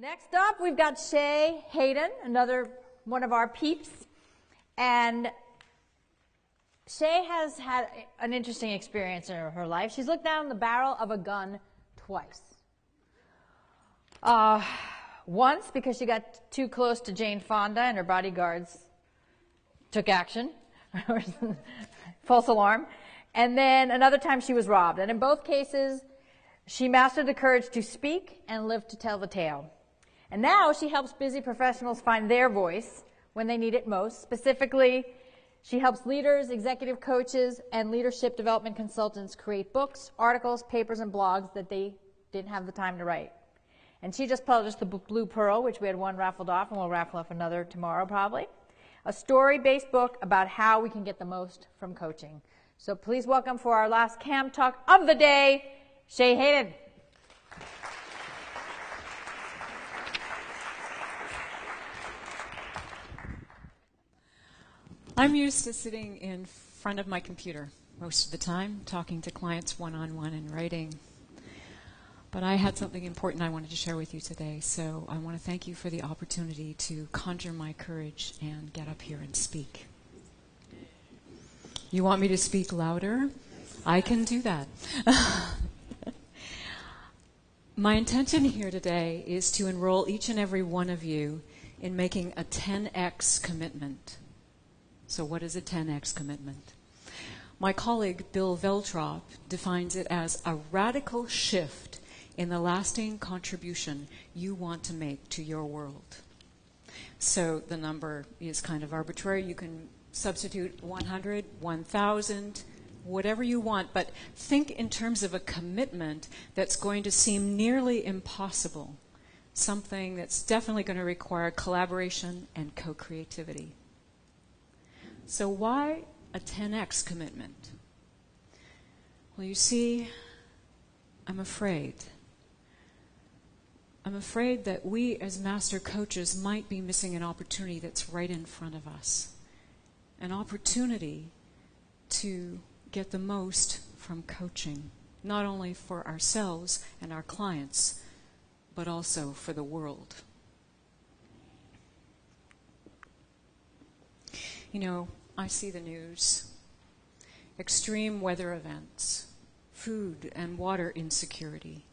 Next up, we've got Shae Hadden, another one of our peeps. And Shae has had an interesting experience in her life. She's looked down the barrel of a gun twice. Once because she got too close to Jane Fonda and her bodyguards took action, false alarm. And then another time she was robbed. And in both cases, she mastered the courage to speak and lived to tell the tale. And now she helps busy professionals find their voice when they need it most. Specifically, she helps leaders, executive coaches, and leadership development consultants create books, articles, papers, and blogs that they didn't have the time to write. And she just published the book Blue Pearl, which we had one raffled off, and we'll raffle off another tomorrow probably. A story-based book about how we can get the most from coaching. So please welcome for our last Cam Talk of the day, Shae Hadden. I'm used to sitting in front of my computer most of the time, talking to clients one-on-one and writing. But I had something important I wanted to share with you today, so I want to thank you for the opportunity to conjure my courage and get up here and speak. You want me to speak louder? I can do that. My intention here today is to enroll each and every one of you in making a 10x commitment. So what is a 10x commitment? My colleague Bill Veltrop defines it as a radical shift in the lasting contribution you want to make to your world. So the number is kind of arbitrary. You can substitute 100, 1,000, whatever you want, but think in terms of a commitment that's going to seem nearly impossible, something that's definitely going to require collaboration and co-creativity. So why a 10x commitment? Well, you see, I'm afraid that we as master coaches might be missing an opportunity that's right in front of us. An opportunity to get the most from coaching, not only for ourselves and our clients, but also for the world. You know, I see the news, extreme weather events, food and water insecurity,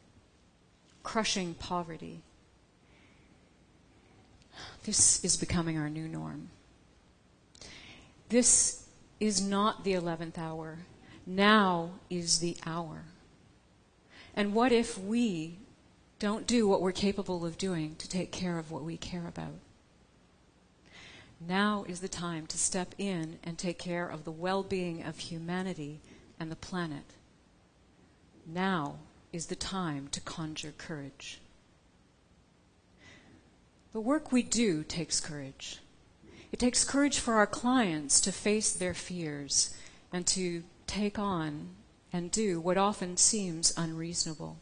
crushing poverty. This is becoming our new norm. This is not the 11th hour. Now is the hour. And what if we don't do what we're capable of doing to take care of what we care about? Now is the time to step in and take care of the well-being of humanity and the planet. Now is the time to conjure courage. The work we do takes courage. It takes courage for our clients to face their fears and to take on and do what often seems unreasonable,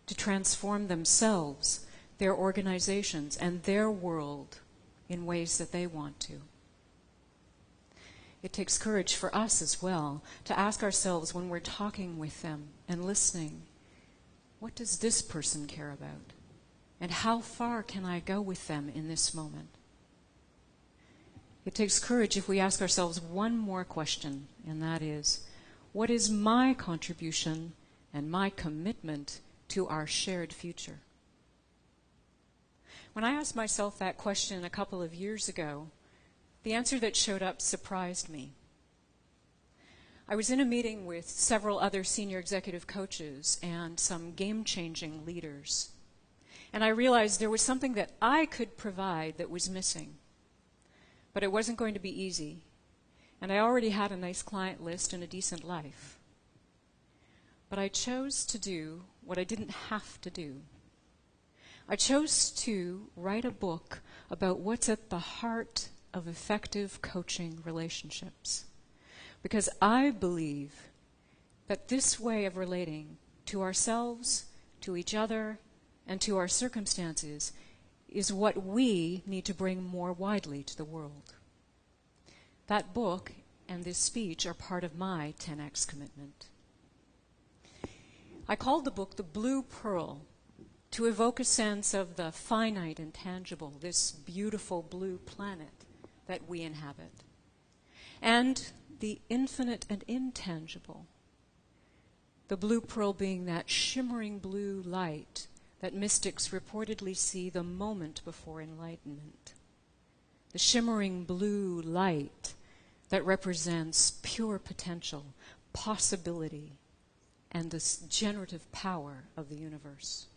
to transform themselves, their organizations, and their world in ways that they want to. It takes courage for us as well to ask ourselves when we're talking with them and listening, what does this person care about? And how far can I go with them in this moment? It takes courage if we ask ourselves one more question, and that is, what is my contribution and my commitment to our shared future? When I asked myself that question a couple of years ago, the answer that showed up surprised me. I was in a meeting with several other senior executive coaches and some game-changing leaders, and I realized there was something that I could provide that was missing. But it wasn't going to be easy, and I already had a nice client list and a decent life. But I chose to do what I didn't have to do. I chose to write a book about what's at the heart of effective coaching relationships. Because I believe that this way of relating to ourselves, to each other, and to our circumstances is what we need to bring more widely to the world. That book and this speech are part of my 10x commitment. I called the book The Blue Pearl, to evoke a sense of the finite and tangible, this beautiful blue planet that we inhabit, and the infinite and intangible, the blue pearl being that shimmering blue light that mystics reportedly see the moment before enlightenment. The shimmering blue light that represents pure potential, possibility, and the generative power of the universe.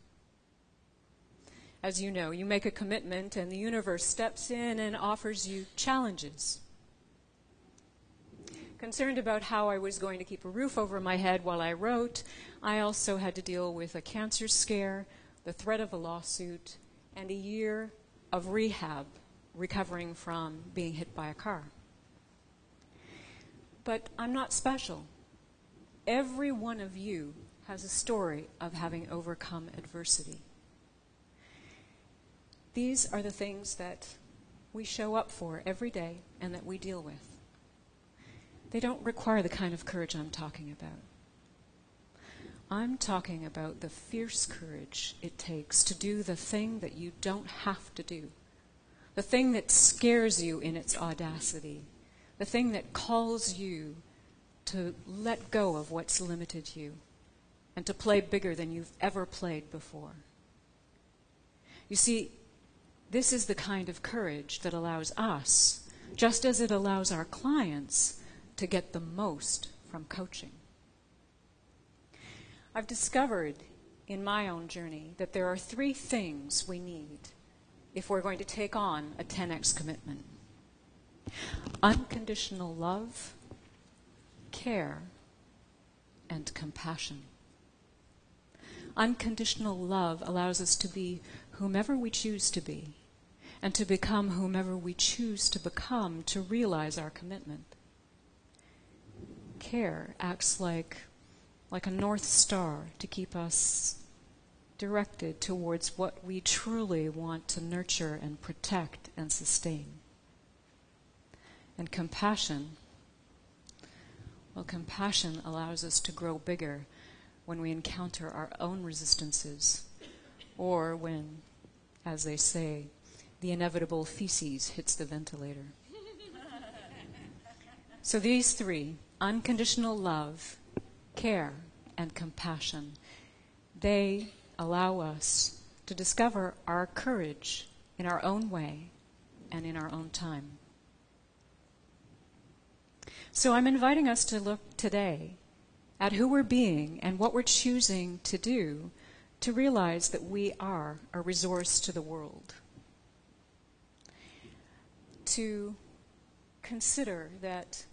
As you know, you make a commitment and the universe steps in and offers you challenges. Concerned about how I was going to keep a roof over my head while I wrote, I also had to deal with a cancer scare, the threat of a lawsuit, and a year of rehab, recovering from being hit by a car. But I'm not special. Every one of you has a story of having overcome adversity. These are the things that we show up for every day and that we deal with. They don't require the kind of courage I'm talking about. I'm talking about the fierce courage it takes to do the thing that you don't have to do, the thing that scares you in its audacity, the thing that calls you to let go of what's limited you and to play bigger than you've ever played before. You see, this is the kind of courage that allows us, just as it allows our clients, to get the most from coaching. I've discovered in my own journey that there are 3 things we need if we're going to take on a 10x commitment: unconditional love, care, and compassion. Unconditional love allows us to be whomever we choose to be and to become whomever we choose to become to realize our commitment. Care acts like a North Star to keep us directed towards what we truly want to nurture and protect and sustain. And compassion, well, compassion allows us to grow bigger when we encounter our own resistances, or when, as they say, the inevitable feces hits the ventilator. So these 3, unconditional love, care, and compassion, they allow us to discover our courage in our own way and in our own time. So I'm inviting us to look today at who we're being and what we're choosing to do to realize that we are a resource to the world. To consider that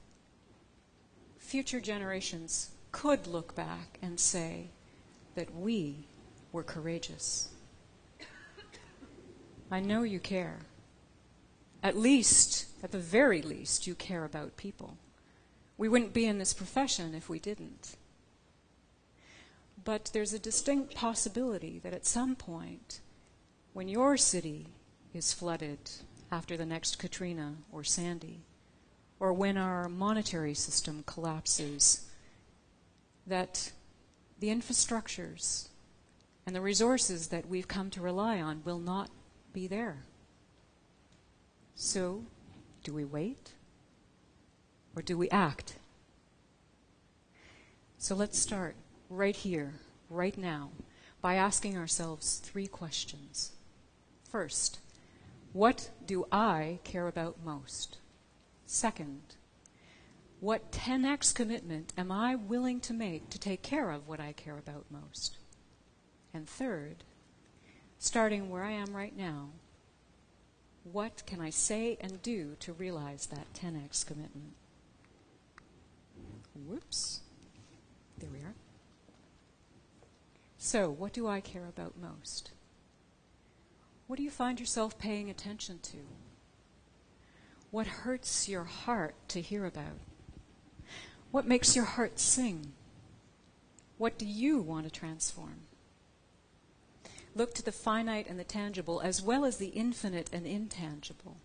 future generations could look back and say that we were courageous. I know you care. At the very least, you care about people. We wouldn't be in this profession if we didn't. But there's a distinct possibility that at some point, when your city is flooded after the next Katrina or Sandy, or when our monetary system collapses, that the infrastructures and the resources that we've come to rely on will not be there. So, do we wait? Or do we act? So let's start right here, right now, by asking ourselves 3 questions. First, what do I care about most? Second, what 10x commitment am I willing to make to take care of what I care about most? And third, starting where I am right now, what can I say and do to realize that 10x commitment? Whoops. There we are. So, what do I care about most? What do you find yourself paying attention to? What hurts your heart to hear about? What makes your heart sing? What do you want to transform? Look to the finite and the tangible as well as the infinite and intangible.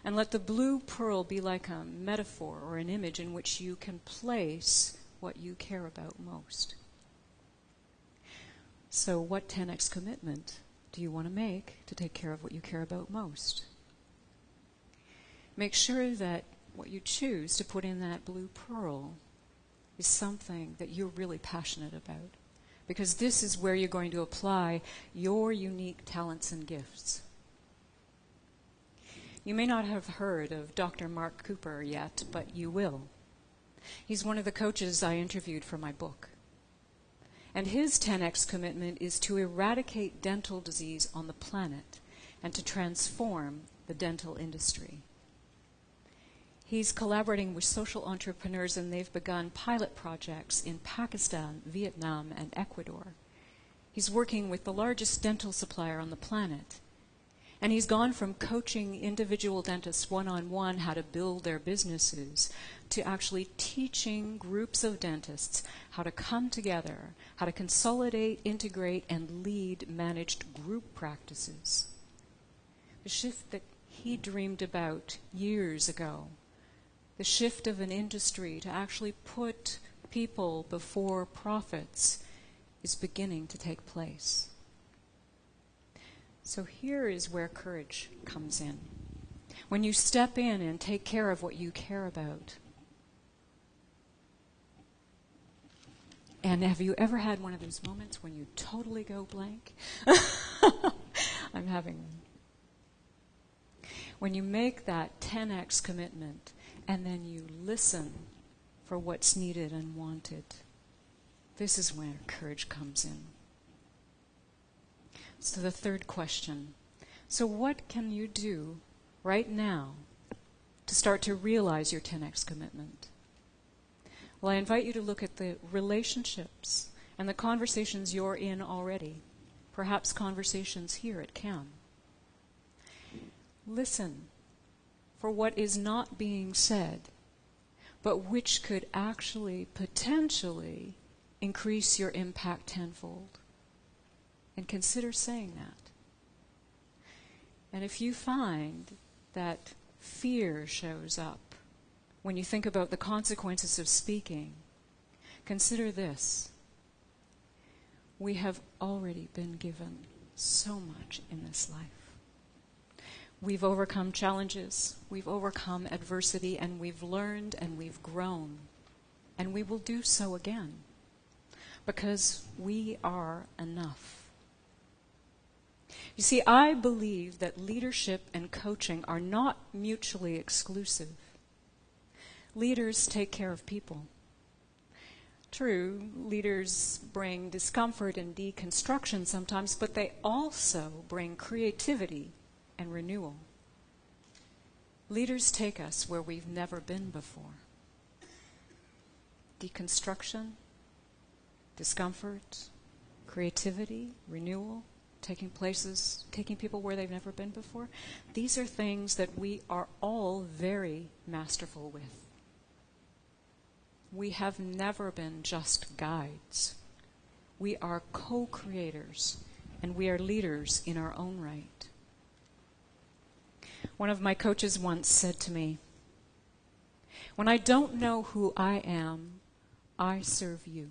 And let the blue pearl be like a metaphor or an image in which you can place what you care about most. So what 10x commitment do you want to make to take care of what you care about most? Make sure that what you choose to put in that blue pearl is something that you're really passionate about, because this is where you're going to apply your unique talents and gifts. You may not have heard of Dr. Mark Cooper yet, but you will. He's one of the coaches I interviewed for my book. And his 10x commitment is to eradicate dental disease on the planet and to transform the dental industry. He's collaborating with social entrepreneurs, and they've begun pilot projects in Pakistan, Vietnam, and Ecuador. He's working with the largest dental supplier on the planet. And he's gone from coaching individual dentists one-on-one how to build their businesses to actually teaching groups of dentists how to come together, how to consolidate, integrate, and lead managed group practices. The shift that he dreamed about years ago, the shift of an industry to actually put people before profits, is beginning to take place. So here is where courage comes in. When you step in and take care of what you care about. And have you ever had one of those moments when you totally go blank? I'm having one. When you make that 10x commitment and then you listen for what's needed and wanted, this is where courage comes in. So the third question. So what can you do right now to start to realize your 10x commitment? Well, I invite you to look at the relationships and the conversations you're in already, perhaps conversations here at CAM. Listen for what is not being said, but which could actually potentially increase your impact tenfold. And consider saying that. And if you find that fear shows up when you think about the consequences of speaking, consider this. We have already been given so much in this life. We've overcome challenges, we've overcome adversity, and we've learned and we've grown. And we will do so again, because we are enough. You see, I believe that leadership and coaching are not mutually exclusive. Leaders take care of people. True, leaders bring discomfort and deconstruction sometimes, but they also bring creativity and renewal. Leaders take us where we've never been before. Deconstruction, discomfort, creativity, renewal, taking people where they've never been before. These are things that we are all very masterful with. We have never been just guides. We are co-creators, and we are leaders in our own right. One of my coaches once said to me, "When I don't know who I am, I serve you.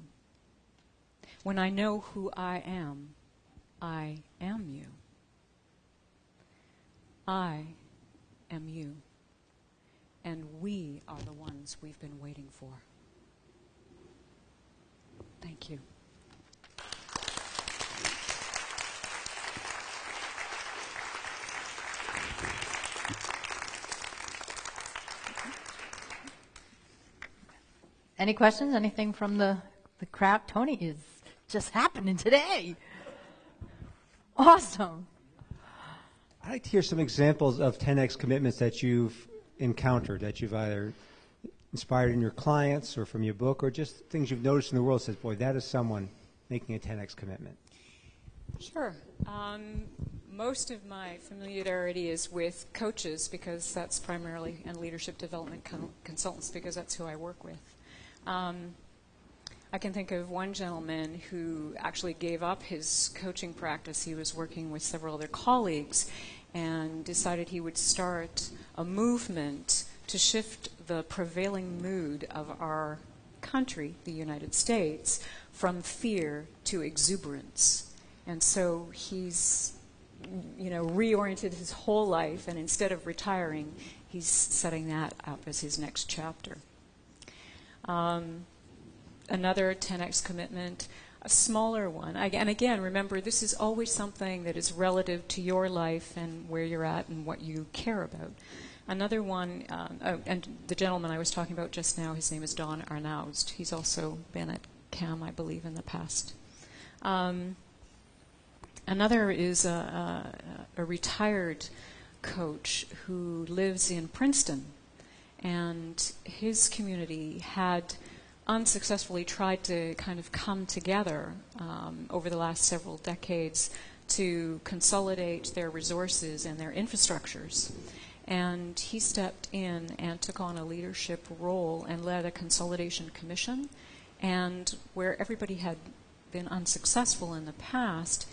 When I know who I am you. I am you. And we are the ones we've been waiting for." Thank you. Any questions? Anything from the crowd? Tony is just happening today. Awesome. I'd like to hear some examples of 10X commitments that you've encountered, that you've either inspired in your clients or from your book, or just things you've noticed in the world that says, boy, that is someone making a 10X commitment. Sure. Most of my familiarity is with coaches, because that's primarily, and leadership development consultants, because that's who I work with. I can think of one gentleman who actually gave up his coaching practice. He was working with several other colleagues and decided he would start a movement to shift the prevailing mood of our country, the United States, from fear to exuberance. And so he's, reoriented his whole life, and instead of retiring, he's setting that up as his next chapter. Another 10X commitment, a smaller one. And again, remember, this is always something that is relative to your life and where you're at and what you care about. Another one, and the gentleman I was talking about just now, his name is Don Arnaust. He's also been at CAM, I believe, in the past. Another is a retired coach who lives in Princeton, and his community had unsuccessfully tried to kind of come together over the last several decades to consolidate their resources and their infrastructures. And he stepped in and took on a leadership role and led a consolidation commission. And where everybody had been unsuccessful in the past,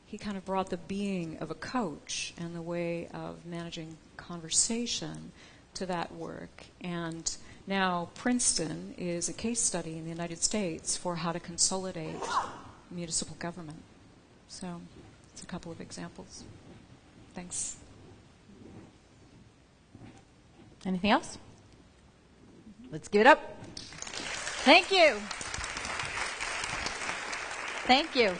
he kind of brought the being of a coach and the way of managing conversation to that work. And now Princeton is a case study in the United States for how to consolidate municipal government. So it's a couple of examples. Thanks. Anything else? Let's give it up. Thank you. Thank you.